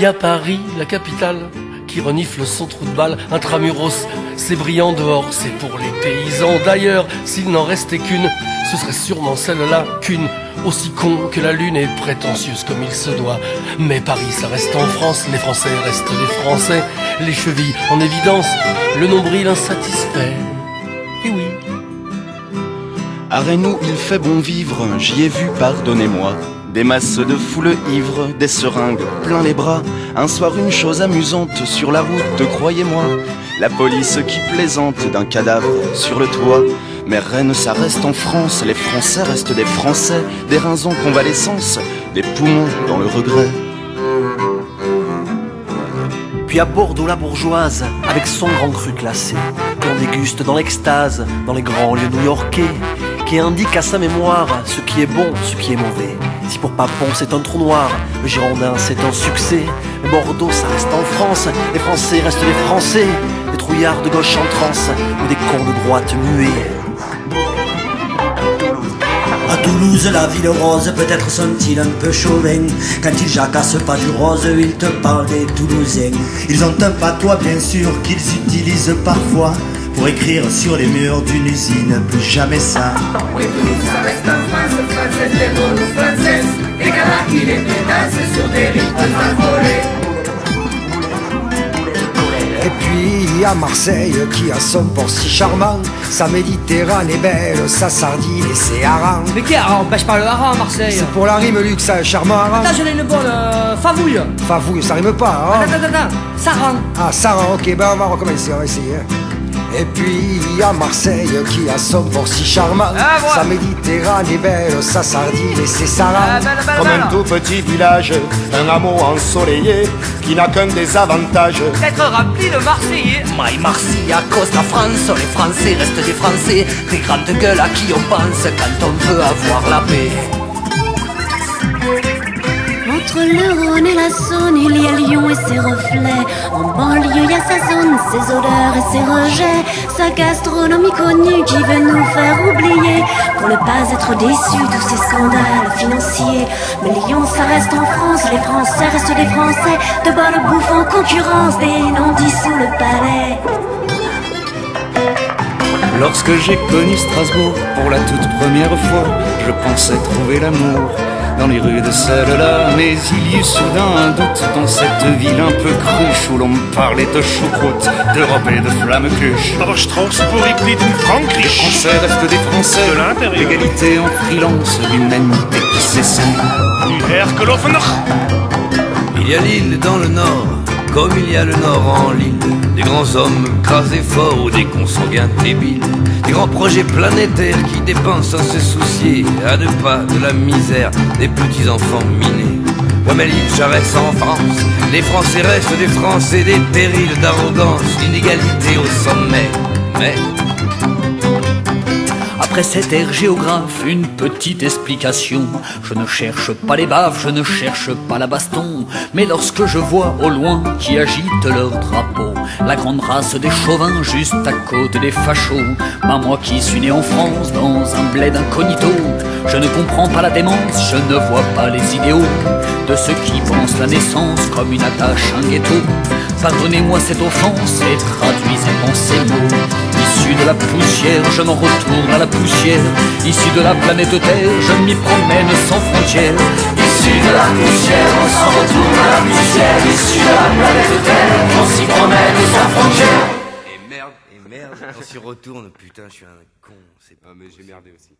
Y a Paris, la capitale, qui renifle son trou de balle, intramuros, c'est brillant dehors, c'est pour les paysans. D'ailleurs, s'il n'en restait qu'une, ce serait sûrement celle-là, qu'une, aussi con que la lune et prétentieuse comme il se doit. Mais Paris, ça reste en France, les Français restent les Français, les chevilles en évidence, le nombril insatisfait. Et oui. À Reynou, il fait bon vivre, j'y ai vu, pardonnez-moi. Des masses de foule ivres, des seringues plein les bras. Un soir, une chose amusante sur la route, croyez-moi. La police qui plaisante d'un cadavre sur le toit. Mais Rennes, ça reste en France, les Français restent des Français. Des reins en convalescence, des poumons dans le regret. Puis à Bordeaux, la bourgeoise, avec son grand cru classé, qu'on déguste dans l'extase, dans les grands lieux new-yorkais, qui indique à sa mémoire ce qui est bon, ce qui est mauvais. Si pour Papon c'est un trou noir, le Girondin c'est un succès, mais Bordeaux ça reste en France, les Français restent les Français, des trouillards de gauche en transe, ou des cons de droite muets. À Toulouse, la ville rose, peut-être sont-ils un peu chauvins. Quand ils jacassent pas du rose, ils te parlent des Toulousains. Ils ont un patois bien sûr qu'ils utilisent parfois pour écrire sur les murs d'une usine, plus jamais ça. Oui, Toulouse, ça reste en France, française, des mots françaises, des gars qui les pétassent sur des rythmes affolés. Et puis à Marseille qui a son port si charmant, sa Méditerranée belle, sa sardine et ses harengs. Mais qui hareng? Pêche pas le hareng à Marseille. C'est pour la rime luxe, ça, charmant hareng. Attends, j'en ai une bonne, favouille. Favouille, ça rime pas, hein. Attends, sarang. Ah, sarang, ok, ben on va recommencer, on va essayer. Et puis à Marseille qui a son port si charmant, voilà. sa Méditerranée belle, sa sardine et ses sarangs. Comme un tout petit village, un hameau ensoleillé qui n'a qu'un désavantage. D'être rempli de Marseillais. My Marseille, à cause la France, les Français restent des Français, des grandes gueules à qui on pense quand on veut avoir la paix. Entre le Rhône et la Saône, il y a Lyon et ses reflets. En banlieue, il y a sa zone, ses odeurs et ses rejets. Sa gastronomie connue qui veut nous faire oublier, pour ne pas être déçus de ces scandales financiers. Mais Lyon, ça reste en France, les Français restent des Français. De bonne bouffe en concurrence, des non-dits sous le palais. Lorsque j'ai connu Strasbourg pour la toute première fois, je pensais trouver l'amour dans les rues de celle-là. Mais il y eut soudain un doute dans cette ville un peu cruche, où l'on me parlait de choucroute, d'Europe et de flamme-cruche. Aber Strasbourg liegt in Frankreich. Les Français restent des Français, De l'intérieur. l'égalité en freelance, l'humanité qui s'essaie. Die Hergelofener. Il y a l'île dans le nord, comme il y a le nord en l'île. Des grands hommes crasés forts ou des consanguins débiles. Des grands projets planétaires qui dépensent sans se soucier à deux pas de la misère des petits enfants minés. Ouais mais l'île ça reste en France, les Français restent des Français, des périls d'arrogance, l'inégalité au sommet. Mais Après cet air géographe, une petite explication. Je ne cherche pas les baves, je ne cherche pas la baston, mais lorsque je vois au loin qui agitent leur drapeau, la grande race des chauvins juste à côté des fachos, bah moi qui suis né en France dans un bled incognito, je ne comprends pas la démence, je ne vois pas les idéaux de ceux qui pensent la naissance comme une attache, un ghetto. Pardonnez-moi cette offense et traduisez en ces mots. Issu de la poussière, je m'en retourne à la poussière. Issu de la planète Terre, je m'y promène sans frontières. Issu de la poussière, on s'en retourne à la poussière. Issu de la planète Terre, on s'y promène sans frontières. et merde, on s'y retourne, putain, je suis un con, c'est pas. Ah mais j'ai merdé aussi.